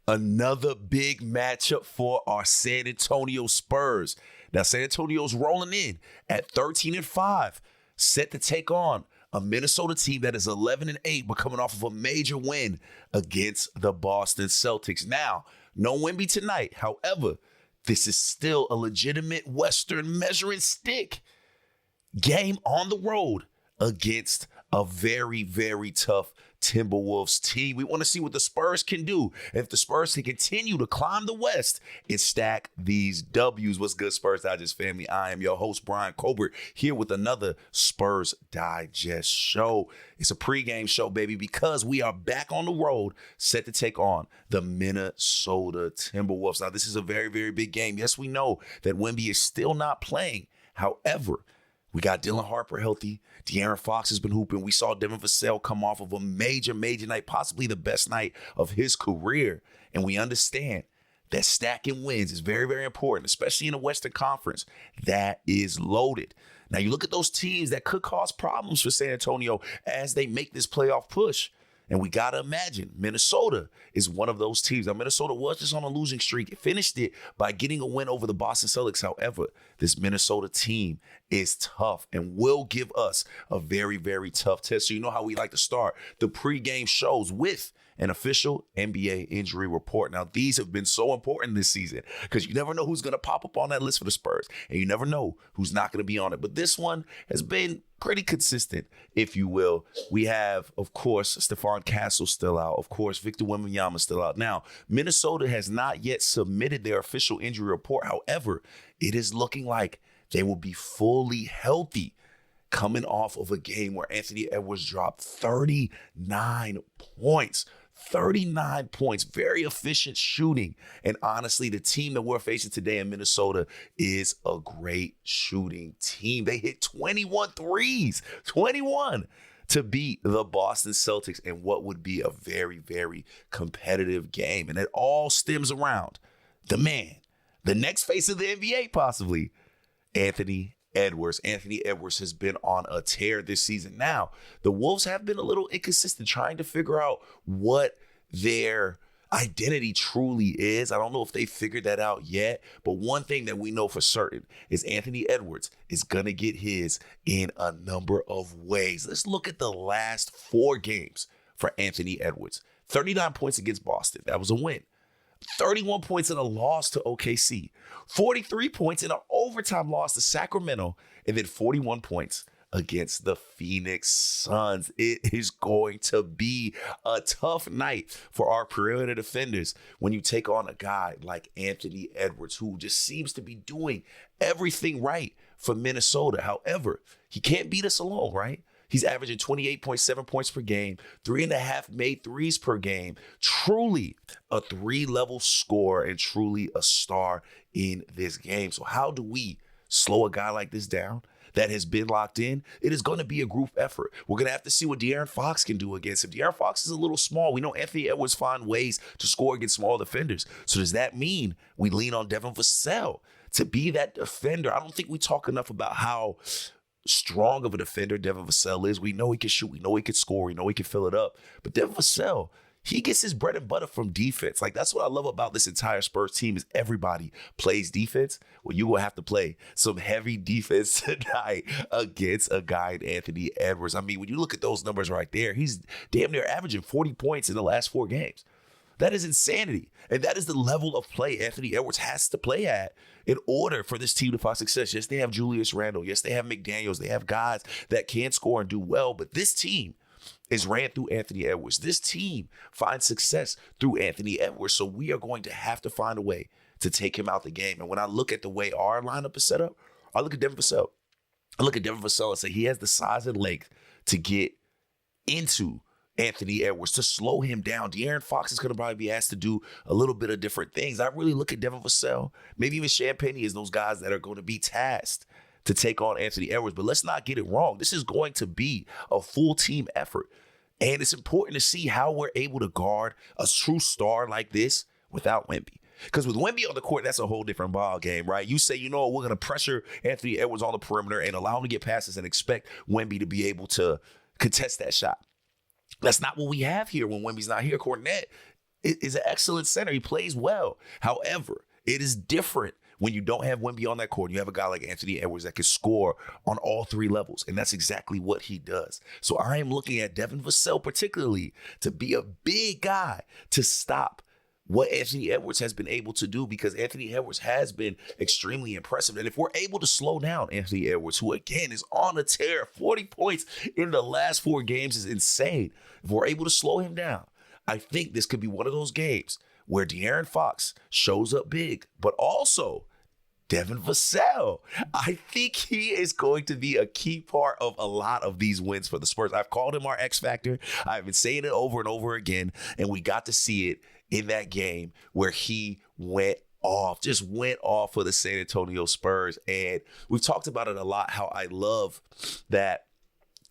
Another big matchup for our San Antonio Spurs. Now, San Antonio's rolling in at 13-5, set to take on a Minnesota team that is 11-8, but coming off of a major win against the Boston Celtics. Now, no Wemby tonight. However, this is still a legitimate Western measuring stick game on the road against a very, very tough Timberwolves team. We want to see what the Spurs can do. If the Spurs can continue to climb the West and stack these W's. What's good, Spurs Digest family? I am your host, Bryan Colbert, here with another Spurs Digest show. It's a pregame show, baby, because we are back on the road, set to take on the Minnesota Timberwolves. Now, this is a very, very big game. Yes, we know that Wemby is still not playing. However, we got Dylan Harper healthy. De'Aaron Fox has been hooping. We saw Devin Vassell come off of a major, major night, possibly the best night of his career. And we understand that stacking wins is very, very important, especially in the Western Conference. That is loaded. Now, you look at those teams that could cause problems for San Antonio as they make this playoff push. And we got to imagine Minnesota is one of those teams. Now, Minnesota was just on a losing streak. It finished it by getting a win over the Boston Celtics. However, this Minnesota team is tough and will give us a very, very tough test. So you know how we like to start the pregame shows with an official NBA injury report. Now, these have been so important this season because you never know who's going to pop up on that list for the Spurs, and you never know who's not going to be on it. But this one has been pretty consistent, if you will. We have, of course, Stephon Castle still out. Of course, Victor Wembanyama still out. Now, Minnesota has not yet submitted their official injury report. However, it is looking like they will be fully healthy coming off of a game where Anthony Edwards dropped 39 points. 39 points, very efficient shooting. And honestly, the team that we're facing today in Minnesota is a great shooting team. They hit 21 threes, 21 to beat the Boston Celtics in what would be a very, very competitive game. And it all stems around the man, the next face of the NBA possibly, Anthony Edwards. Anthony Edwards has been on a tear this season. Now, the Wolves have been a little inconsistent trying to figure out what their identity truly is. I don't know if they figured that out yet, but one thing that we know for certain is Anthony Edwards is going to get his in a number of ways. Let's look at the last 4 games for Anthony Edwards. 39 points against Boston. That was a win. 31 points in a loss to OKC, 43 points in an overtime loss to Sacramento, and then 41 points against the Phoenix Suns. It is going to be a tough night for our perimeter defenders when you take on a guy like Anthony Edwards, who just seems to be doing everything right for Minnesota. However, he can't beat us alone, right? He's averaging 28.7 points per game, 3.5 made threes per game. Truly a 3-level scorer and truly a star in this game. So how do we slow a guy like this down that has been locked in? It is going to be a group effort. We're going to have to see what De'Aaron Fox can do against him. De'Aaron Fox is a little small. We know Anthony Edwards find ways to score against small defenders. So does that mean we lean on Devin Vassell to be that defender? I don't think we talk enough about how strong of a defender Devin Vassell is. We know he can shoot. We know he can score. We know he can fill it up. But Devin Vassell, he gets his bread and butter from defense. Like, that's what I love about this entire Spurs team is everybody plays defense. Well, you will have to play some heavy defense tonight against a guy in Anthony Edwards. I mean, when you look at those numbers right there, he's damn near averaging 40 points in the last 4 games. That is insanity. And that is the level of play Anthony Edwards has to play at in order for this team to find success. Yes, they have Julius Randle. Yes, they have McDaniels. They have guys that can score and do well. But this team is ran through Anthony Edwards. This team finds success through Anthony Edwards. So we are going to have to find a way to take him out the game. And when I look at the way our lineup is set up, I look at Devin Vassell. I look at Devin Vassell and say he has the size and length to get into Anthony Edwards, to slow him down. De'Aaron Fox is going to probably be asked to do a little bit of different things. I really look at Devin Vassell, maybe even Champagne as those guys that are going to be tasked to take on Anthony Edwards. But let's not get it wrong. This is going to be a full team effort. And it's important to see how we're able to guard a true star like this without Wemby. Because with Wemby on the court, that's a whole different ball game, right? You say, you know what, we're going to pressure Anthony Edwards on the perimeter and allow him to get passes and expect Wemby to be able to contest that shot. That's not what we have here when Wemby's not here. Cornette is an excellent center. He plays well. However, it is different when you don't have Wemby on that court. You have a guy like Anthony Edwards that can score on all three levels, and that's exactly what he does. So I am looking at Devin Vassell particularly to be a big guy to stop what Anthony Edwards has been able to do, because Anthony Edwards has been extremely impressive. And if we're able to slow down Anthony Edwards, who again is on a tear, 40 points in the last 4 games is insane. If we're able to slow him down, I think this could be one of those games where De'Aaron Fox shows up big, but also Devin Vassell. I think he is going to be a key part of a lot of these wins for the Spurs. I've called him our X factor. I've been saying it over and over again, and we got to see it in that game where he went off for the San Antonio Spurs. And we've talked about it a lot, how I love that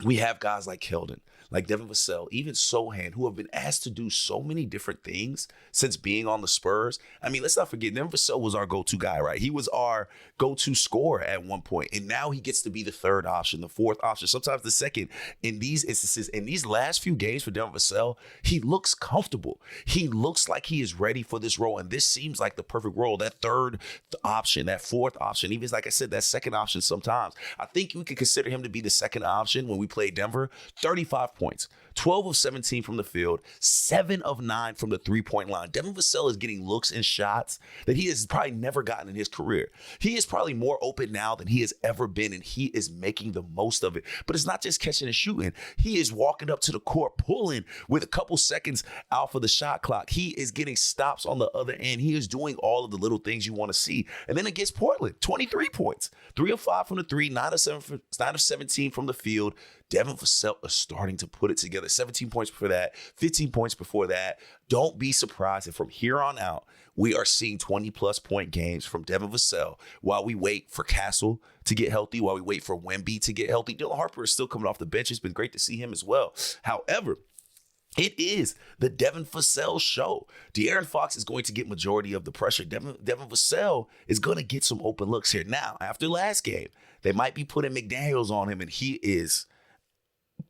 we have guys like Keldon, like Devin Vassell, even Sochan, who have been asked to do so many different things since being on the Spurs. I mean, let's not forget, Devin Vassell was our go-to guy, right? He was our go-to scorer at one point, and now he gets to be the third option, the fourth option, sometimes the second. In these instances, in these last few games for Devin Vassell, he looks comfortable. He looks like he is ready for this role, and this seems like the perfect role, that third option, that fourth option, even like I said, that second option sometimes. I think we could consider him to be the second option when we play Denver. 35 points, 12 of 17 from the field, 7 of 9 from the three-point line. Devin Vassell is getting looks and shots that he has probably never gotten in his career. He is probably more open now than he has ever been, and he is making the most of it. But it's not just catching and shooting. He is walking up to the court, pulling with a couple seconds out for the shot clock. He is getting stops on the other end. He is doing all of the little things you want to see. And then against Portland, 23 points, 3 of 5 from the three, 9 of 17 from the field. Devin Vassell is starting to put it together. 17 points before that, 15 points before that. Don't be surprised if from here on out, we are seeing 20-plus point games from Devin Vassell while we wait for Castle to get healthy, while we wait for Wemby to get healthy. Dylan Harper is still coming off the bench. It's been great to see him as well. However, it is the Devin Vassell show. De'Aaron Fox is going to get majority of the pressure. Devin Vassell is going to get some open looks here. Now, after last game, they might be putting McDaniels on him, and he is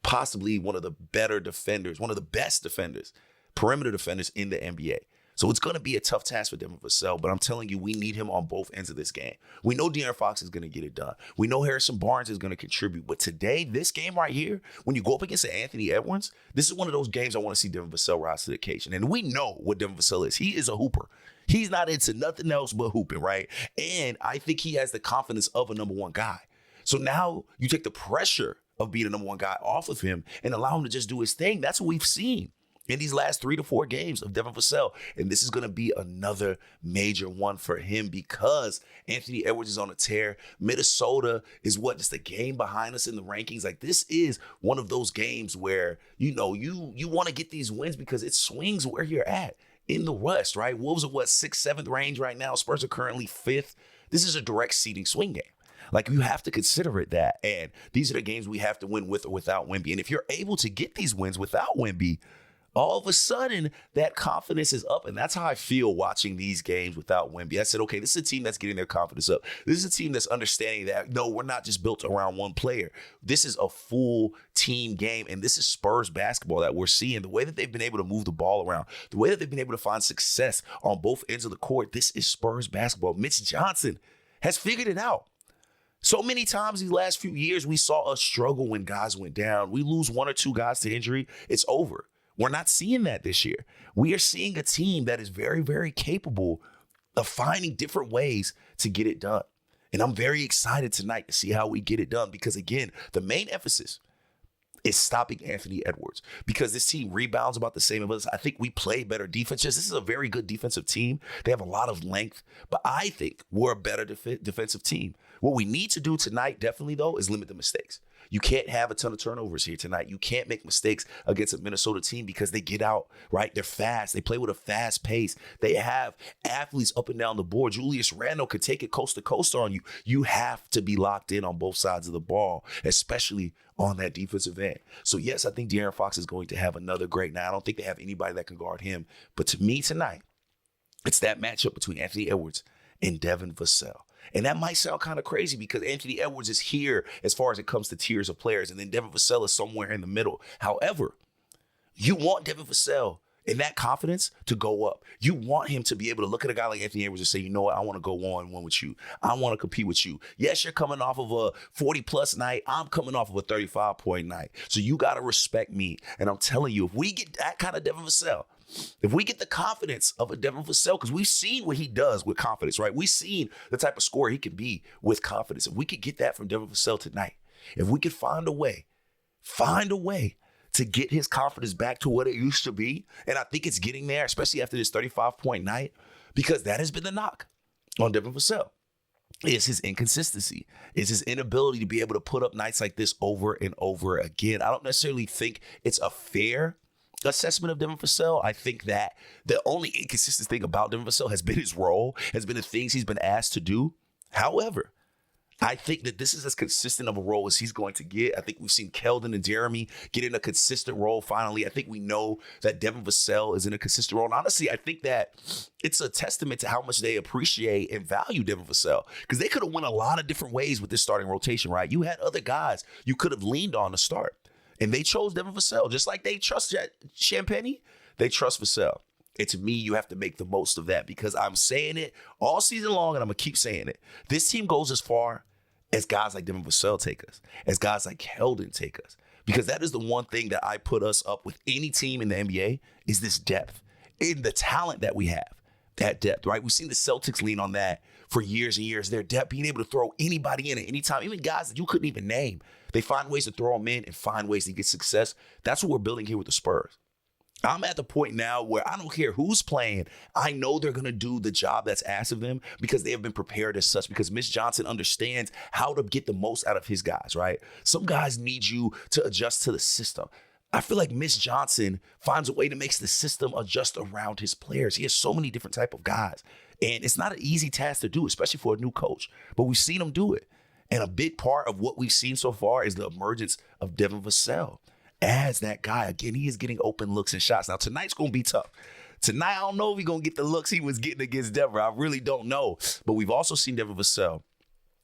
possibly one of the better defenders, one of the best defenders, perimeter defenders in the NBA. So it's going to be a tough task for Devin Vassell, but I'm telling you, we need him on both ends of this game. We know De'Aaron Fox is going to get it done. We know Harrison Barnes is going to contribute. But today, this game right here, when you go up against Anthony Edwards, this is one of those games I want to see Devin Vassell rise to the occasion. And we know what Devin Vassell is. He is a hooper. He's not into nothing else but hooping, right? And I think he has the confidence of a number one guy. So now you take the pressure of being a number one guy off of him and allow him to just do his thing. That's what we've seen in these last 3 to 4 games of Devin Vassell. And this is going to be another major one for him because Anthony Edwards is on a tear. Minnesota is just a game behind us in the rankings. Like, this is one of those games where, you want to get these wins because it swings where you're at in the West, right? Wolves are 6th, 7th range right now. Spurs are currently 5th. This is a direct seeding swing game. Like, you have to consider it that. And these are the games we have to win with or without Wemby. And if you're able to get these wins without Wemby, all of a sudden that confidence is up. And that's how I feel watching these games without Wemby. I said, okay, this is a team that's getting their confidence up. This is a team that's understanding that, no, we're not just built around one player. This is a full team game. And this is Spurs basketball that we're seeing. The way that they've been able to move the ball around, the way that they've been able to find success on both ends of the court. This is Spurs basketball. Mitch Johnson has figured it out. So many times these last few years, we saw us struggle when guys went down. We lose 1 or 2 guys to injury, it's over. We're not seeing that this year. We are seeing a team that is very, very capable of finding different ways to get it done. And I'm very excited tonight to see how we get it done because, again, the main emphasis is stopping Anthony Edwards because this team rebounds about the same as us. I think we play better defense. This is a very good defensive team. They have a lot of length, but I think we're a better defensive team. What we need to do tonight, definitely, though, is limit the mistakes. You can't have a ton of turnovers here tonight. You can't make mistakes against a Minnesota team because they get out, right? They're fast. They play with a fast pace. They have athletes up and down the board. Julius Randle could take it coast to coast on you. You have to be locked in on both sides of the ball, especially on that defensive end. So, yes, I think De'Aaron Fox is going to have another great night. I don't think they have anybody that can guard him. But to me tonight, it's that matchup between Anthony Edwards and Devin Vassell. And that might sound kind of crazy because Anthony Edwards is here as far as it comes to tiers of players, and then Devin Vassell is somewhere in the middle. However, you want Devin Vassell and that confidence to go up. You want him to be able to look at a guy like Anthony Edwards and say, you know what, I want to go 1-1 with you. I want to compete with you. Yes, you're coming off of a 40-plus night. I'm coming off of a 35-point night. So you got to respect me. And I'm telling you, if we get that kind of Devin Vassell, if we get the confidence of a Devin Vassell, because we've seen what he does with confidence, right? We've seen the type of scorer he can be with confidence. If we could get that from Devin Vassell tonight, if we could find a way to get his confidence back to what it used to be, and I think it's getting there, especially after this 35-point night, because that has been the knock on Devin Vassell. Is his inconsistency, is his inability to be able to put up nights like this over and over again. I don't necessarily think it's a fair assessment of Devin Vassell. I think that the only inconsistent thing about Devin Vassell has been his role, has been the things he's been asked to do. However, I think that this is as consistent of a role as he's going to get. I think we've seen Keldon and Jeremy get in a consistent role finally. I think we know that Devin Vassell is in a consistent role. And honestly, I think that it's a testament to how much they appreciate and value Devin Vassell, because they could have went a lot of different ways with this starting rotation, right? You had other guys you could have leaned on to start, and they chose Devin Vassell. Just like they trust Champagnie, they trust Vassell. And to me, you have to make the most of that, because I'm saying it all season long, and I'm going to keep saying it. This team goes as far as guys like Devin Vassell take us, as guys like Keldon take us, because that is the one thing that I put us up with any team in the NBA is this depth, in the talent that we have, that depth, right? We've seen the Celtics lean on that for years and years, their depth, being able to throw anybody in at any time, even guys that you couldn't even name. They find ways to throw them in and find ways to get success. That's what we're building here with the Spurs. I'm at the point now where I don't care who's playing. I know they're going to do the job that's asked of them, because they have been prepared as such, because Mitch Johnson understands how to get the most out of his guys, right? Some guys need you to adjust to the system. I feel like Mitch Johnson finds a way to make the system adjust around his players. He has so many different type of guys, and it's not an easy task to do, especially for a new coach, but we've seen him do it. And a big part of what we've seen so far is the emergence of Devin Vassell as that guy. Again, he is getting open looks and shots. Now, tonight's going to be tough. Tonight, I don't know if he's going to get the looks he was getting against Denver. I really don't know. But we've also seen Devin Vassell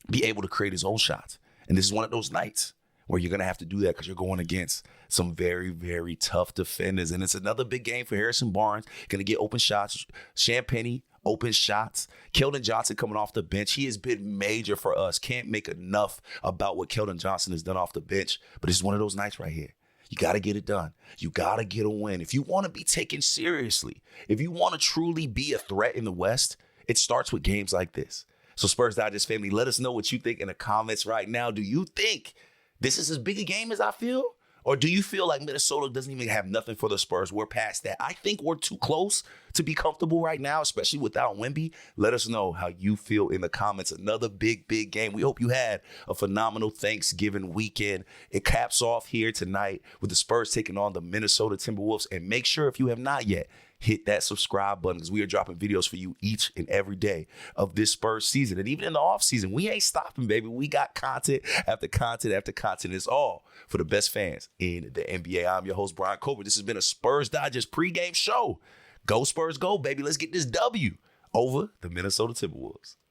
be able to create his own shots. And this is one of those nights where you're going to have to do that, because you're going against some very, very tough defenders. And it's another big game for Harrison Barnes. Going to get open shots. Champagnie, open shots. Keldon Johnson coming off the bench. He has been major for us. Can't make enough about what Keldon Johnson has done off the bench. But it's one of those nights right here. You got to get it done. You got to get a win. If you want to be taken seriously, if you want to truly be a threat in the West, it starts with games like this. So Spurs Digest family, let us know what you think in the comments right now. Do you think this is as big a game as I feel? Or do you feel like Minnesota doesn't even have nothing for the Spurs? We're past that. I think we're too close to be comfortable right now, especially without Wemby. Let us know how you feel in the comments. Another big, big game. We hope you had a phenomenal Thanksgiving weekend. It caps off here tonight with the Spurs taking on the Minnesota Timberwolves. And make sure, if you have not yet, hit that subscribe button, because we are dropping videos for you each and every day of this Spurs season. And even in the offseason, we ain't stopping, baby. We got content after content after content. It's all for the best fans in the NBA. I'm your host, Bryan Colbert. This has been a Spurs Digest pregame show. Go Spurs, go, baby. Let's get this W over the Minnesota Timberwolves.